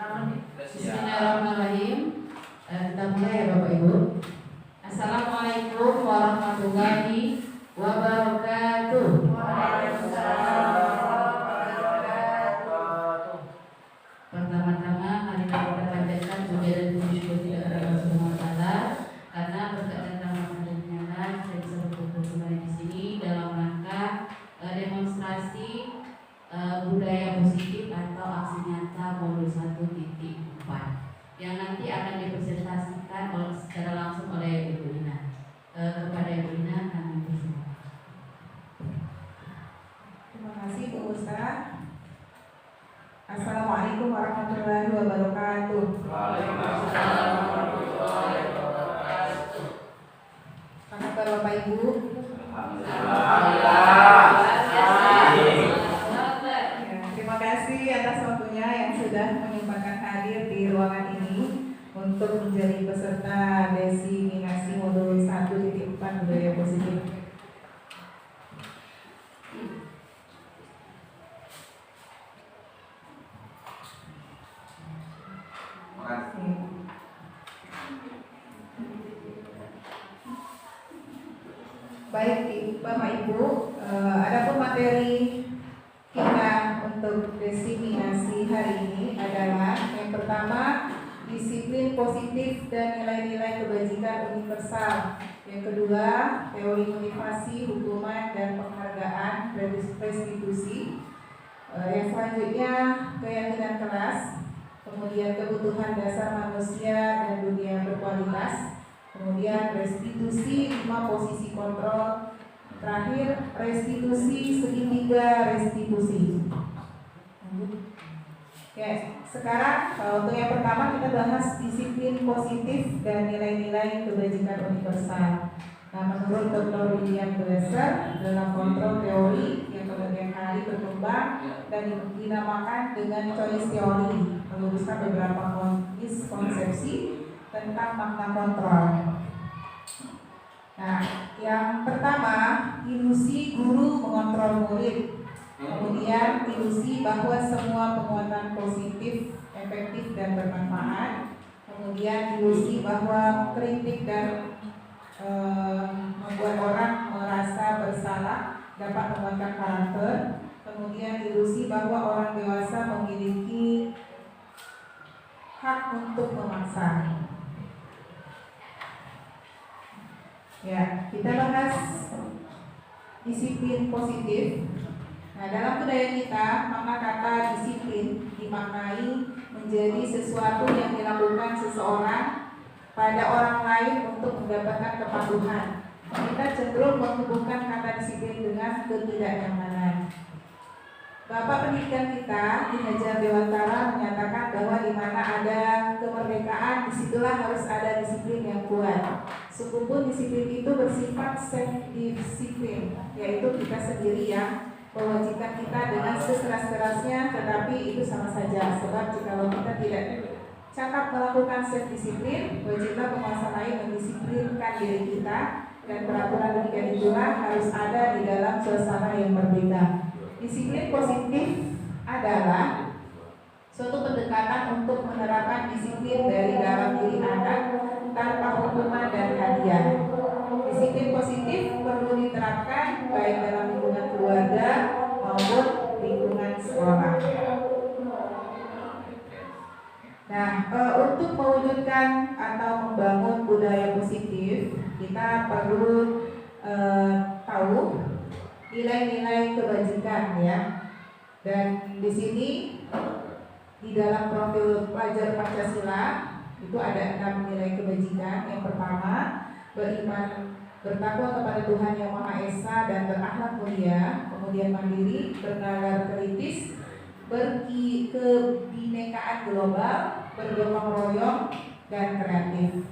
Bismillahirrahmanirrahim. Kita mulai ya Bapak Ibu. Assalamualaikum warahmatullahi wabarakatuh. Pertama-tama mari kita panjatkan puja dan puji syukur kepada Allah Subhanahu wa taala karena berkat dan rahmat dan kebenaran saya bisa berkumpul kembali di sini dalam rangka demonstrasi budaya positif atau aksi nyata modul 1.4 yang nanti akan dipresentasikan secara langsung oleh Ibu Ina. Kepada Ibu Ina kami persilakan. Terima kasih Bu Ustaz. Assalamualaikum warahmatullahi wabarakatuh. Waalaikumsalam warahmatullahi wabarakatuh. Apa kabar Bapak Ibu? Terima kasih atas waktunya yang sudah menyempatkan hadir di ruangan ini untuk menjadi peserta desiminasi modul 1.4 budaya positif. Baik Bapak Ibu, adapun materi kita untuk desiminasi hari ini adalah yang pertama disiplin positif dan nilai-nilai kebajikan universal. Yang kedua teori motivasi, hukuman dan penghargaan restitusi. Yang selanjutnya keyakinan kelas, kemudian kebutuhan dasar manusia dan dunia berkualitas, kemudian restitusi 5 posisi kontrol, terakhir restitusi segitiga restitusi. Oke, sekarang untuk yang pertama kita bahas disiplin positif dan nilai-nilai kebajikan universal. Nah, menurut Dr. William Glasser dalam kontrol teori yang kemudian hari berkembang dan dinamakan dengan choice theory, meluruskan beberapa konsepsi tentang makna kontrol. Nah, yang pertama ilusi guru mengontrol murid. Kemudian ilusi bahwa semua penguatan positif, efektif dan bermanfaat. Kemudian ilusi bahwa kritik dan membuat orang merasa bersalah dapat menguatkan karakter. Kemudian ilusi bahwa orang dewasa memiliki hak untuk memaksa. Ya, kita bahas disiplin positif. Nah, dalam budaya kita, maka kata disiplin dimaknai menjadi sesuatu yang dilakukan seseorang pada orang lain untuk mendapatkan kepatuhan. Kita cenderung menghubungkan kata disiplin dengan ketidaknyamanan. Bapak pendidikan kita di Hajar Dewantara menyatakan bahwa di mana ada kemerdekaan, disitulah harus ada disiplin yang kuat. Sungguh disiplin itu bersifat self-disiplin, yaitu kita sendiri yang mewajibkan kita dengan sekeras-kerasnya, tetapi itu sama saja. Sebab jikalau kita tidak cakap melakukan self-disiplin, wajiblah penguasa lain mendisiplinkan diri kita, dan peraturan demikian itulah harus ada di dalam suasana yang berbeda. Disiplin positif adalah suatu pendekatan untuk menerapkan disiplin dari dalam diri anak tanpa hukuman dan hadiah. Disiplin positif perlu diterapkan baik dalam lingkungan keluarga maupun lingkungan sekolah. Nah, untuk mewujudkan atau membangun budaya positif, kita perlu tahu nilai-nilai kebajikan ya. Dan di sini di dalam profil pelajar Pancasila itu ada 6 nilai kebajikan. Yang pertama, beriman, bertakwa kepada Tuhan Yang Maha Esa dan berakhlak mulia, kemudian mandiri, bernalar kritis, berkebinekaan global, bergotong royong dan kreatif.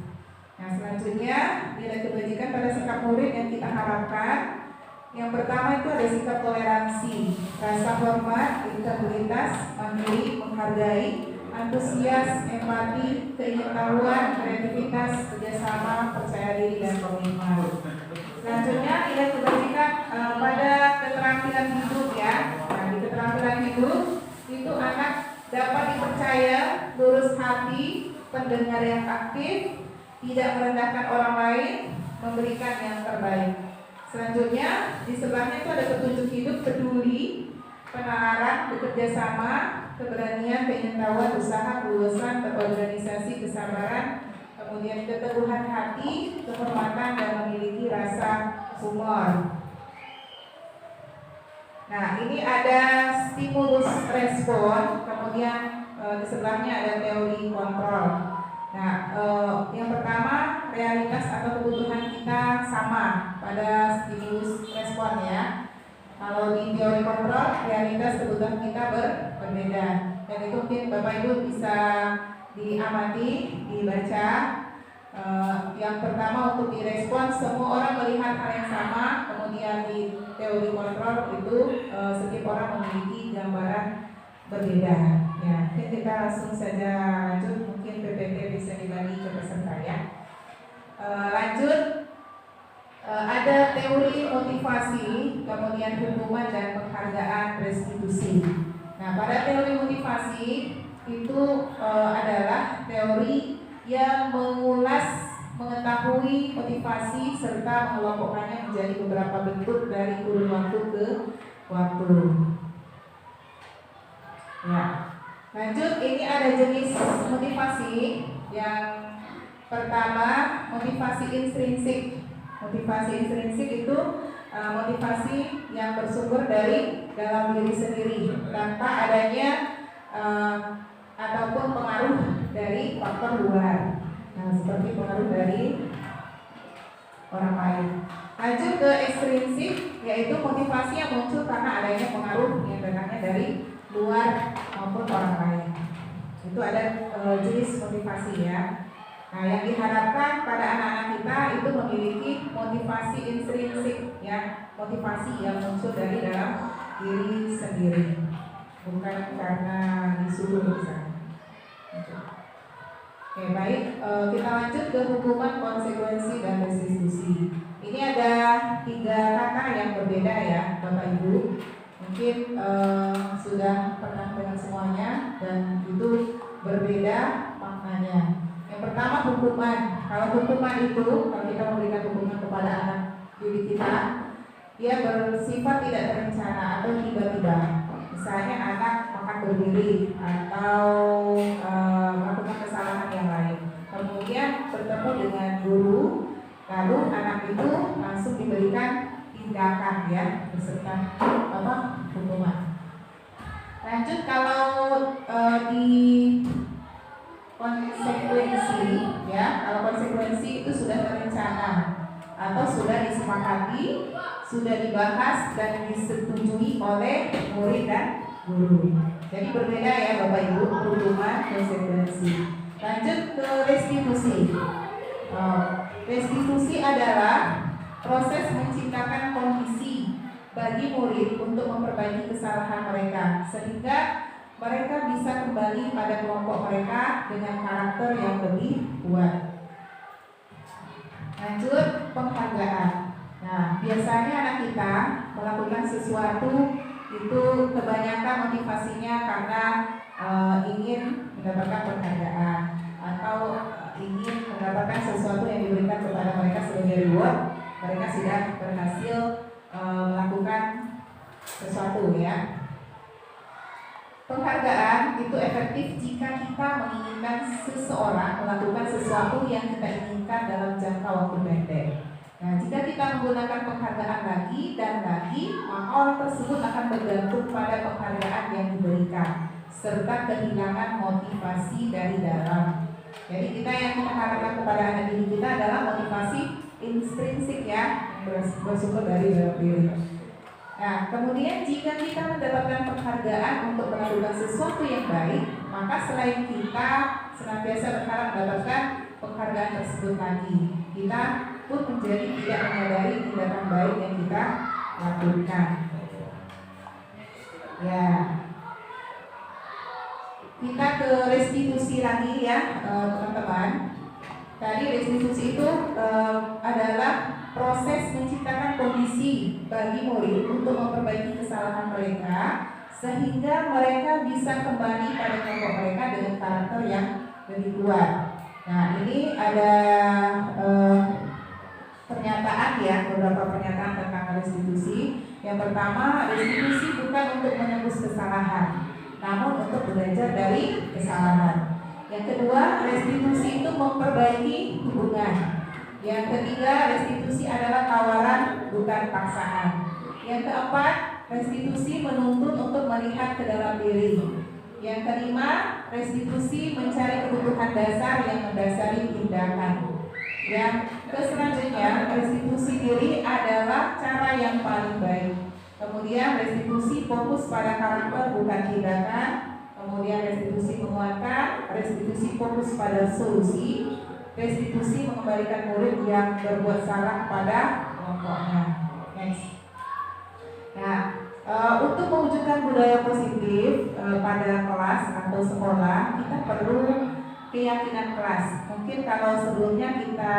Nah, selanjutnya nilai kebajikan pada sikap murid yang kita harapkan. Yang pertama itu ada sikap toleransi, rasa hormat, integritas, mandiri, menghargai, antusias, empati, keingintahuan, kreativitas, kerjasama, percaya diri dan komitmen. Selanjutnya nilai kebajikan pada keterampilan hidup ya. Nah, di keterampilan hidup itu anak dapat dipercaya pendengar yang aktif, tidak merendahkan orang lain, memberikan yang terbaik. Selanjutnya di sebelahnya itu ada petunjuk hidup, peduli, penalaran, bekerja sama, keberanian, pengetahuan, usaha, kelulusan, berorganisasi, kesabaran, kemudian keteguhan hati, kehormatan, dan memiliki rasa humor. Nah, ini ada stimulus respon, kemudian di sebelahnya ada teori kontrol. Nah, yang pertama, realitas atau kebutuhan kita sama pada stimulus respon ya. Kalau di teori kontrol, realitas kebutuhan kita berbeda. Dan itu mungkin Bapak Ibu bisa diamati, dibaca. Yang pertama untuk direspon, semua orang melihat hal yang sama. Kemudian di teori kontrol itu setiap orang memiliki gambaran berbeda. Ya, mungkin kita langsung saja lanjut. Mungkin PPT bisa dibagi ke peserta ya. Lanjut, ada teori motivasi, kemudian hubungan dan penghargaan restitusi. Nah, pada teori motivasi itu adalah teori yang mengulas, mengetahui motivasi serta mengelompokkannya menjadi beberapa bentuk dari kurun waktu ke waktu. Ya, lanjut, ini ada jenis motivasi. Yang pertama, motivasi intrinsik. Motivasi intrinsik itu motivasi yang bersumber dari dalam diri sendiri tanpa adanya ataupun pengaruh dari faktor luar. Nah, seperti pengaruh dari orang lain. Lanjut ke ekstrinsik, yaitu motivasi yang muncul karena adanya pengaruh yang datangnya dari luar maupun orang lain. Itu ada jenis motivasi ya. Nah, yang diharapkan pada anak-anak kita itu memiliki motivasi intrinsik ya, motivasi yang muncul dari dalam diri sendiri, bukan karena disuruh misalnya. Oke, baik, kita lanjut ke hukuman, konsekuensi, dan restitusi. Ini ada 3 kata yang berbeda ya, Bapak Ibu. Mungkin sudah pernah dengar semuanya dan itu berbeda maknanya. Yang pertama, hukuman. Kalau hukuman itu, kalau kita memberikan hukuman kepada anak didik kita, dia bersifat tidak terencana atau tiba-tiba. Misalnya anak makan berdiri atau melakukan kesalahan yang lain. Kemudian bertemu dengan guru, lalu anak itu langsung diberikan tindakan ya, beserta hukuman. Lanjut, kalau di konsekuensi ya, kalau konsekuensi itu sudah terencana atau sudah disepakati, sudah dibahas dan disetujui oleh murid dan guru. Jadi berbeda ya Bapak Ibu, hukuman, konsekuensi. Lanjut ke restitusi. Restitusi adalah proses menciptakan kondisi bagi murid untuk memperbaiki kesalahan mereka sehingga mereka bisa kembali pada kelompok mereka dengan karakter yang lebih kuat. Lanjut, penghargaan. Nah, biasanya anak kita melakukan sesuatu itu kebanyakan motivasinya karena ingin mendapatkan penghargaan atau ingin mendapatkan sesuatu yang diberikan kepada mereka sebagai reward. Mereka sudah berhasil melakukan sesuatu ya. Penghargaan itu efektif jika kita menginginkan seseorang melakukan sesuatu yang kita inginkan dalam jangka waktu pendek. Nah, jika kita menggunakan penghargaan lagi dan lagi, maka orang tersebut akan bergantung pada penghargaan yang diberikan serta kehilangan motivasi dari dalam. Jadi kita yang kita harapkan kepada anak didik kita adalah motivasi intrinsik ya, bersumber dari dalam diri. Nah, kemudian jika kita mendapatkan penghargaan untuk melakukan sesuatu yang baik, maka selain kita senantiasa berharap mendapatkan penghargaan tersebut lagi, kita pun menjadi tidak menyadari tindakan baik yang kita lakukan. Ya, kita ke restitusi lagi ya teman-teman. Tadi restitusi itu adalah proses menciptakan kondisi bagi murid untuk memperbaiki kesalahan mereka sehingga mereka bisa kembali pada kelompok mereka dengan karakter yang lebih kuat. Nah, ini ada pernyataan ya, beberapa pernyataan tentang restitusi. Yang pertama, restitusi bukan untuk menebus kesalahan, namun untuk belajar dari kesalahan. Yang kedua, restitusi itu memperbaiki hubungan. Yang ketiga, restitusi adalah tawaran bukan paksaan. Yang keempat, restitusi menuntut untuk melihat ke dalam diri. Yang kelima, restitusi mencari kebutuhan dasar yang mendasari tindakan. Yang selanjutnya, restitusi diri adalah cara yang paling baik. Kemudian restitusi fokus pada karakter bukan tindakan. Kemudian restitusi menguatkan, restitusi fokus pada solusi, restitusi mengembalikan murid yang berbuat salah pada kelompoknya. Next. Nah, untuk mewujudkan budaya positif pada kelas atau sekolah, kita perlu keyakinan kelas. Mungkin kalau sebelumnya kita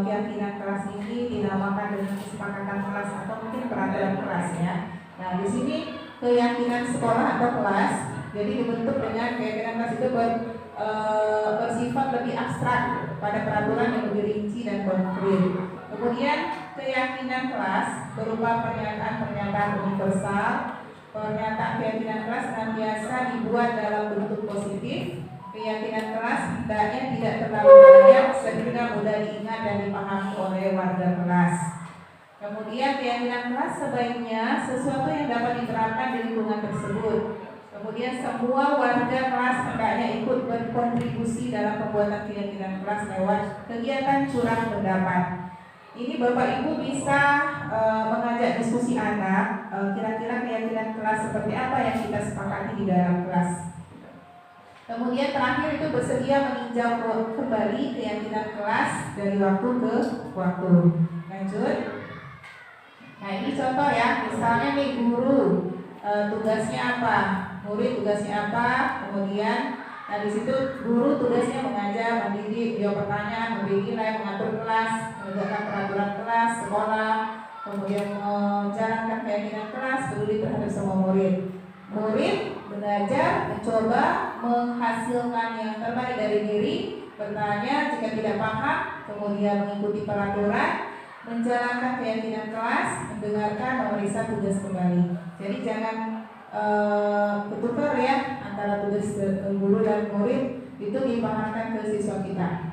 keyakinan kelas ini dinamakan dengan kesepakatan kelas atau mungkin peraturan kelas ya. Nah, di sini keyakinan sekolah atau kelas jadi dibentuk dengan keyakinan kelas itu bersifat lebih abstrak pada peraturan yang lebih rinci dan konkret. Kemudian keyakinan kelas berupa pernyataan-pernyataan universal. Pernyataan keyakinan kelas senantiasa dibuat dalam bentuk positif. Keyakinan kelas hendaknya tidak terlalu banyak sehingga mudah diingat dan dipahami oleh warga kelas. Kemudian keyakinan kelas sebaiknya sesuatu yang dapat diterapkan di lingkungan tersebut. Kemudian semua warga kelas hendaknya ikut berkontribusi dalam pembuatan keyakinan kelas lewat kegiatan curang pendapat. Ini Bapak Ibu bisa mengajak diskusi anak, kira-kira keyakinan kelas seperti apa yang kita sepakati di dalam kelas. Kemudian terakhir itu bersedia meninjau kembali keyakinan kelas dari waktu ke waktu. Lanjut. Nah, ini contoh ya, misalnya nih guru tugasnya apa, murid tugasnya apa, kemudian nah di situ guru tugasnya mengajar, mendidik, jawab pertanyaan, memberi nilai, mengatur kelas, menegakkan peraturan kelas, sekolah, kemudian menjalankan keyakinan kelas, peduli terhadap semua murid. Murid belajar, mencoba menghasilkan yang terbaik dari diri, bertanya jika tidak paham, kemudian mengikuti peraturan, menjalankan keyakinan kelas, mendengarkan, memeriksa tugas kembali. Jadi jangan bertukar ya antara tugas guru dan murid, itu dipahamkan ke siswa kita.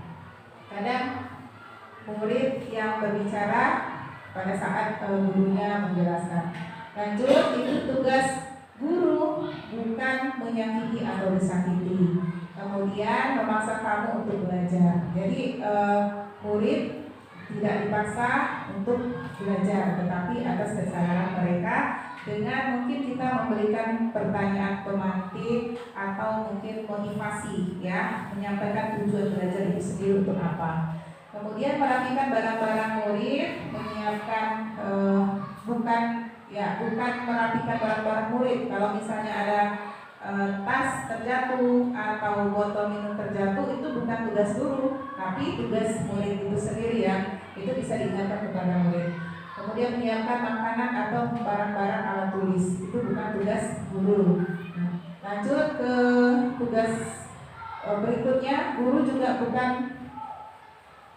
Kadang murid yang berbicara pada saat gurunya menjelaskan. Lanjut, itu tugas guru bukan menyakiti atau disakiti. Kemudian memaksa kamu untuk belajar. Jadi murid tidak dipaksa untuk belajar, tetapi atas kesadaran mereka dengan mungkin kita memberikan pertanyaan pemantik atau mungkin motivasi ya, menyampaikan tujuan belajar itu sendiri untuk apa. Kemudian merapikan barang-barang murid, menyiapkan bukan merapikan barang-barang murid. Kalau misalnya ada tas terjatuh atau botol minum terjatuh, itu bukan tugas guru, tapi tugas murid itu sendiri ya. Itu bisa diingatkan kepada murid. Kemudian menyiapkan makanan atau barang-barang alat tulis, itu bukan tugas guru. Lanjut ke tugas berikutnya, guru juga bukan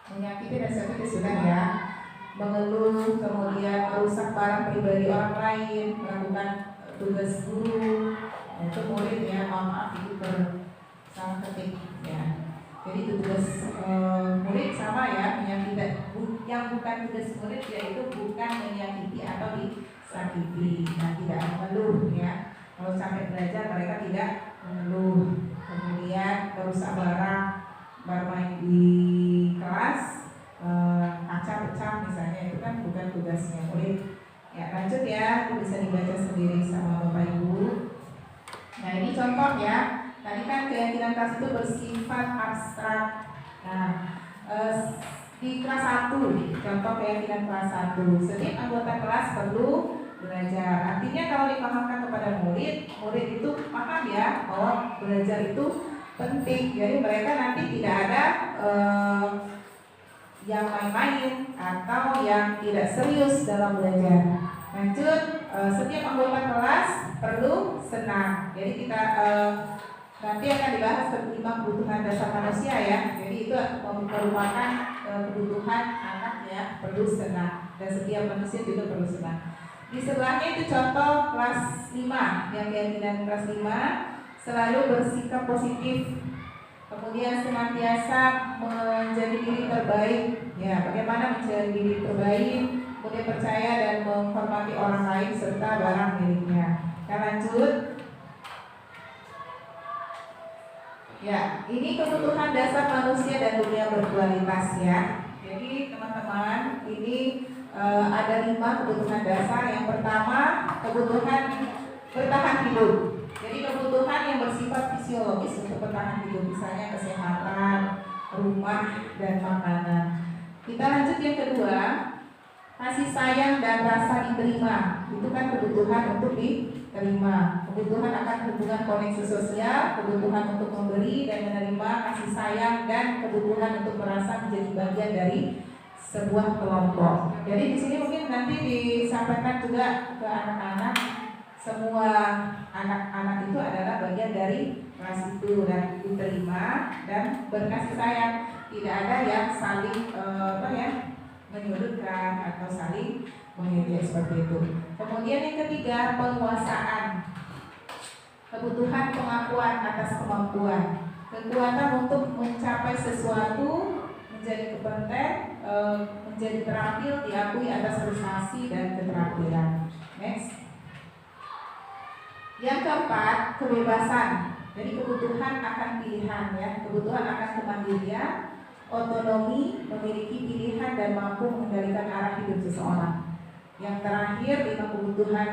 menyakiti dan sakiti sudah ya, mengeluh, kemudian merusak barang pribadi orang lain, melakukan tugas guru. Itu murid ya, maaf itu salah ketik ya. Jadi tugas murid sama ya, yang bukan tugas murid yaitu bukan menyakiti atau disakiti. Nah, tidak mengeluh ya. Kalau sampai belajar mereka tidak mengeluh. Kemudian merusak barang, bermain di kelas, kaca pecah misalnya, itu kan bukan tugasnya murid. Ya, lanjut ya, itu bisa dibaca sendiri sama Bapak Ibu. Nah, ini contoh ya. Tadi kan keyakinan kelas itu bersifat abstrak. Nah, di kelas 1, contoh keyakinan kelas 1, setiap anggota kelas perlu belajar. Artinya kalau dipahamkan kepada murid, murid itu paham ya bahwa belajar itu penting. Jadi mereka nanti tidak ada yang main-main atau yang tidak serius dalam belajar. Lanjut, setiap anggota kelas perlu senang. Jadi kita Nanti akan dibahas 5 kebutuhan dasar manusia ya. Jadi itu merupakan kebutuhan anak ya, perlu senang, dan setiap manusia juga perlu senang. Di sebelahnya itu contoh kelas 5, yang keyakinan kelas 5 selalu bersikap positif, kemudian senantiasa menjadi diri terbaik ya. Bagaimana menjadi diri terbaik, kemudian percaya dan menghormati orang lain serta barang miliknya. Kita lanjut. Ya, ini kebutuhan dasar manusia dan dunia berkualitas ya. Jadi teman-teman, ini ada 5 kebutuhan dasar. Yang pertama, kebutuhan bertahan hidup. Jadi kebutuhan yang bersifat fisiologis untuk bertahan hidup, misalnya kesehatan, rumah, dan makanan. Kita lanjut yang kedua, kasih sayang dan rasa diterima. Itu kan kebutuhan untuk diterima. Kebutuhan akan hubungan koneksi sosial, kebutuhan untuk memberi dan menerima kasih sayang, dan kebutuhan untuk merasa menjadi bagian dari sebuah kelompok. Jadi di sini mungkin nanti disampaikan juga ke anak-anak, semua anak-anak itu adalah bagian dari kelas itu dan diterima dan berkasih sayang. Tidak ada yang saling menyudutkan atau saling mengejek seperti itu. Kemudian yang ketiga, penguasaan. Kebutuhan pengakuan atas kemampuan, kekuatan untuk mencapai sesuatu, menjadi kompeten, menjadi terampil, diakui atas prestasi dan keterampilan. Next. Yang keempat, kebebasan. Jadi kebutuhan akan pilihan ya, kebutuhan akan kemandirian, otonomi, memiliki pilihan dan mampu mengendalikan arah hidup seseorang. Yang terakhir, 5 kebutuhan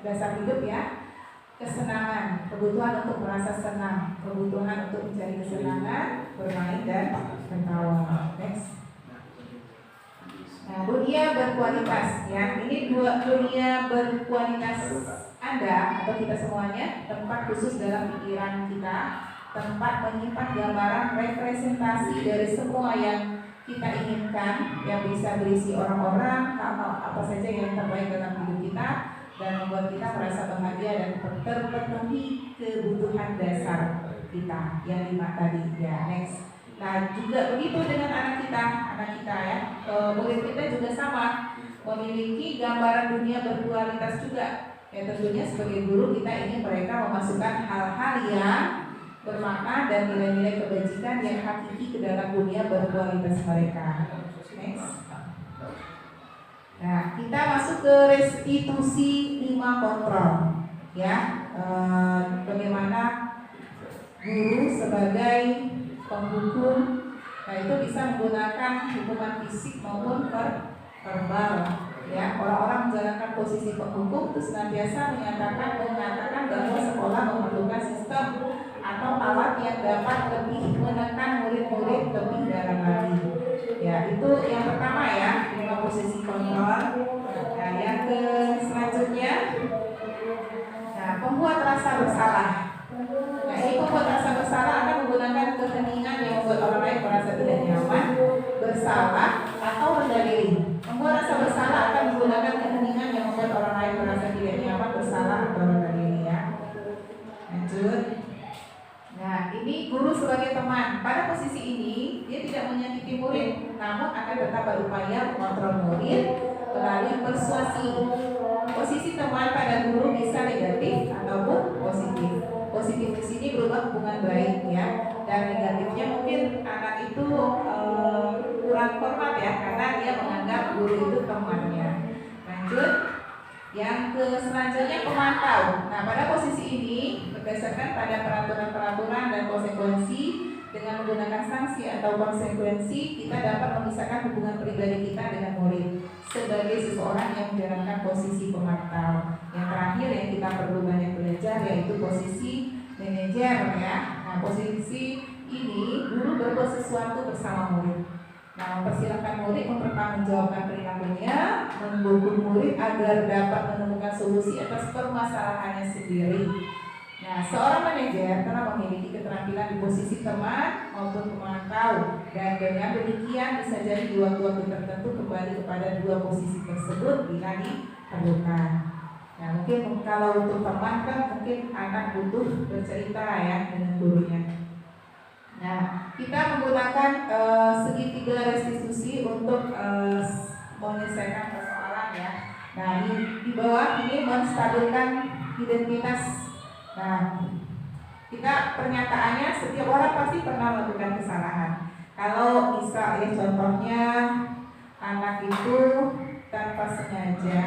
dasar hidup ya. Kesenangan, kebutuhan untuk merasa senang, kebutuhan untuk mencari kesenangan, bermain dan tertawa. Next. Nah, dunia berkualitas ya. Ini dunia berkualitas Anda atau kita semuanya, tempat khusus dalam pikiran kita, tempat menyimpan gambaran representasi dari semua yang kita inginkan, yang bisa berisi orang-orang atau apa saja yang terbaik dalam hidup kita, dan membuat kita merasa bahagia dan terpenuhi kebutuhan dasar kita yang 5 tadi ya. Next. Nah juga begitu dengan anak kita ya, murid kita juga sama, memiliki gambaran dunia berkualitas juga. Ya tentunya sebagai guru kita ingin mereka memasukkan hal-hal yang bermakna dan nilai-nilai kebajikan yang hakiki ke dalam dunia berkualitas mereka. Next. Nah, kita masuk ke restitusi 5 kontrol ya. Bagaimana guru sebagai penghukum, nah itu bisa menggunakan hukuman fisik maupun verbal ya. Orang-orang menjalankan posisi penghukum itu senantiasa mengatakan bahwa sekolah memerlukan sistem atau alat yang dapat lebih menekan murid-murid lebih dalam lagi. Ya, itu yang pertama ya, 5 posisi kontrol. Nah, yang selanjutnya, nah, pembuat rasa bersalah. Nah, ini pembuat rasa bersalah akan menggunakan keheningan yang membuat orang lain merasa tidak nyaman, bersalah, atau rendah diri. Pembuat rasa bersalah akan menggunakan keheningan yang membuat orang lain merasa tidak nyaman, bersalah, atau rendah diri ya. Lanjut. Nah, ini guru sebagai teman. Pada posisi ini, dia tidak menyakiti murid, namun akan tetap berupaya mengontrol murid melalui persuasi. Posisi teman pada guru bisa negatif ataupun positif. Positif di sini berupa hubungan baik ya, dan negatifnya mungkin anak itu kurang hormat ya, karena dia menganggap guru itu temannya. Lanjut. Yang selanjutnya pemantau. Nah, pada posisi ini berdasarkan pada peraturan-peraturan dan konsekuensi, dengan menggunakan sanksi atau konsekuensi, kita dapat memisahkan hubungan pribadi kita dengan murid sebagai seseorang yang menjalankan posisi pemantau. Yang terakhir yang kita perlu banyak belajar yaitu posisi manajer ya. Nah, posisi ini guru berbuat sesuatu bersama murid. Nah, mempersilahkan murid mempertanggungjawabkan perilakunya, mendukung murid agar dapat menemukan solusi atas permasalahannya sendiri. Nah, seorang manajer telah memiliki keterampilan di posisi teman maupun pemantau, dan dengan demikian bisa jadi di waktu-waktu tertentu kembali kepada 2 posisi tersebut bila diperlukan. Nah, mungkin kalau untuk teman kan mungkin anak butuh bercerita ya dengan gurunya. Nah, kita menggunakan segitiga restitusi untuk menyelesaikan persoalan ya. Nah, di bawah ini menstabilkan identitas. Nah, kita pernyataannya setiap orang pasti pernah melakukan kesalahan. Kalau bisa ya contohnya anak itu tanpa sengaja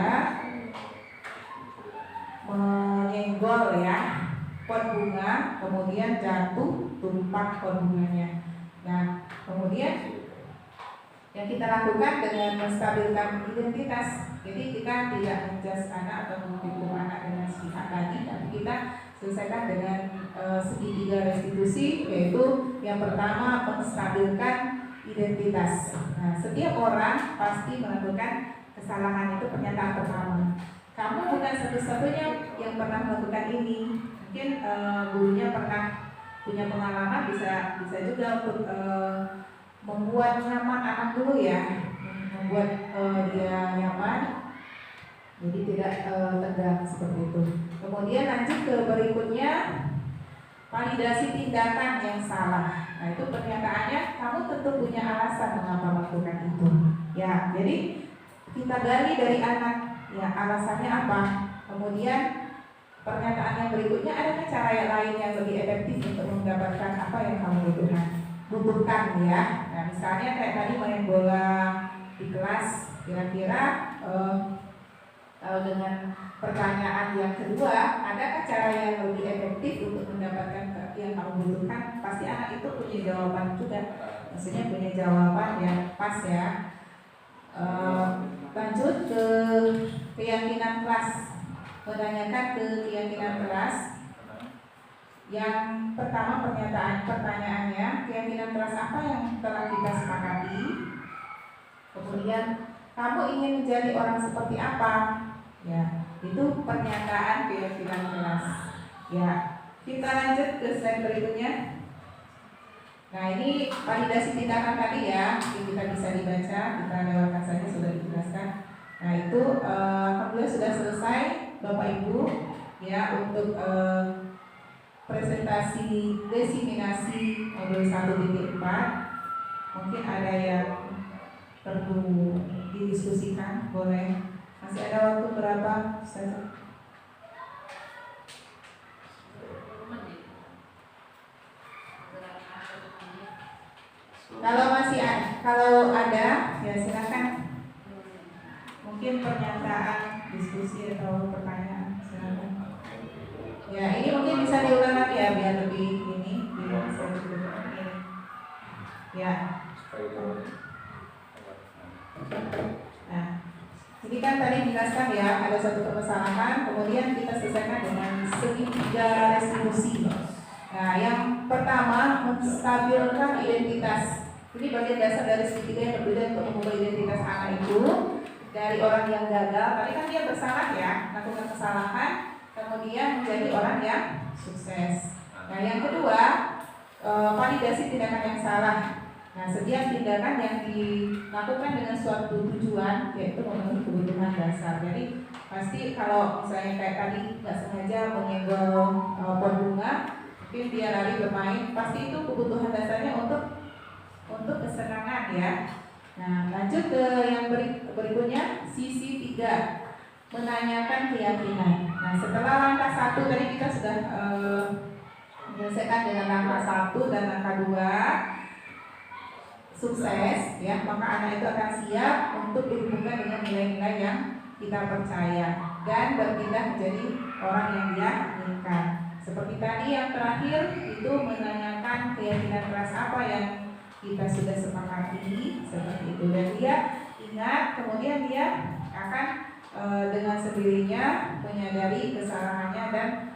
menyenggol ya pot bunga, kemudian jatuh tumpah pot bunganya. Nah, kemudian yang kita lakukan dengan menstabilkan identitas, jadi kita tidak menjudge anak atau menghukum anak dengan sepihak tadi, tapi kita selesaikan dengan segitiga restitusi, yaitu yang pertama menstabilkan identitas. Nah, setiap orang pasti melakukan kesalahan, itu pernyataan pertama. Kamu bukan satu-satunya yang pernah melakukan ini. Mungkin gurunya pernah punya pengalaman, bisa juga untuk membuat nyaman anak dulu ya, membuat dia nyaman, jadi tidak tegang seperti itu. Kemudian lanjut ke berikutnya, validasi tindakan yang salah. Nah, itu pernyataannya kamu tentu punya alasan mengapa melakukan itu. Ya, jadi kita gali dari anak, ya alasannya apa. Kemudian pernyataan yang berikutnya, adakah cara yang lain yang lebih efektif untuk mendapatkan apa yang kamu butuhkan ya. Nah, misalnya kayak tadi main bola di kelas, kira-kira dengan pertanyaan yang kedua, adakah cara yang lebih efektif untuk mendapatkan yang kamu butuhkan? Pasti anak itu punya jawaban juga, maksudnya punya jawaban yang pas ya. Lanjut ke keyakinan kelas, menanyakan ke keyakinan kelas. Yang pertama pertanyaannya, keyakinan kelas apa yang telah kita sepakati? Kemudian kamu ingin menjadi orang seperti apa? Ya, itu pernyataan keyakinan kelas. Ya, kita lanjut ke slide berikutnya. Nah, ini validasi tindakan tadi ya, kita bisa dibaca, kita lewatkan saja, sudah dijelaskan. Nah, itu alhamdulillah sudah selesai Bapak Ibu ya untuk presentasi desiminasi modul 1.4. Mungkin ada yang perlu didiskusikan, boleh. Masih ada waktu berapa? Kalau ada, ya silakan. Mungkin pernyataan, diskusi atau pertanyaan, silakan. Ya, ini mungkin bisa diulang lagi ya biar lebih ini. Ya. Nah, jadi kan tadi dijelaskan ya, ada satu permasalahan, kemudian kita selesaikan dengan segitiga restitusi. Nah, yang pertama menstabilkan identitas. Ini bagian dasar dari segitiga yang berbeda untuk mengubah identitas anak itu dari orang yang gagal. Tadi kan dia bersalah ya, melakukan kesalahan, kemudian menjadi orang yang sukses. Nah, yang kedua validasi tindakan yang salah. Nah, setiap tindakan yang dilakukan dengan suatu tujuan, yaitu memenuhi kebutuhan dasar. Jadi pasti kalau misalnya kayak tadi nggak sengaja menyenggol pot bunga, mungkin dia lari bermain, pasti itu kebutuhan dasarnya untuk kesenangan ya. Nah, lanjut ke yang berikutnya, sisi 3, menanyakan keyakinan. Nah, setelah langkah 1 tadi kita sudah menyelesaikan dengan langkah 1 dan langkah 2 sukses ya, maka anak itu akan siap untuk dihubungkan dengan nilai-nilai yang kita percaya dan berpindah menjadi orang yang dia inginkan. Seperti tadi yang terakhir itu menanyakan keyakinan keras apa yang kita sudah sepakati, seperti itu, dan dia ingat, kemudian dia akan dengan sendirinya menyadari kesalahannya dan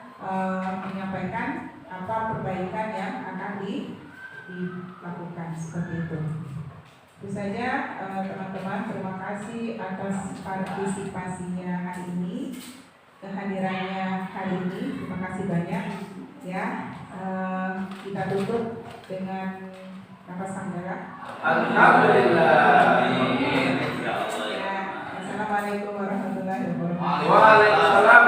menyampaikan apa perbaikan yang akan dilakukan, seperti itu. Itu saja teman-teman, terima kasih atas partisipasinya hari ini, kehadirannya hari ini, terima kasih banyak ya. Kita tutup dengan nafas sanggara. Alhamdulillah. Assalamualaikum warahmatullahi wabarakatuh. warahmatullahi wabarakatuh. Waalaikumsalam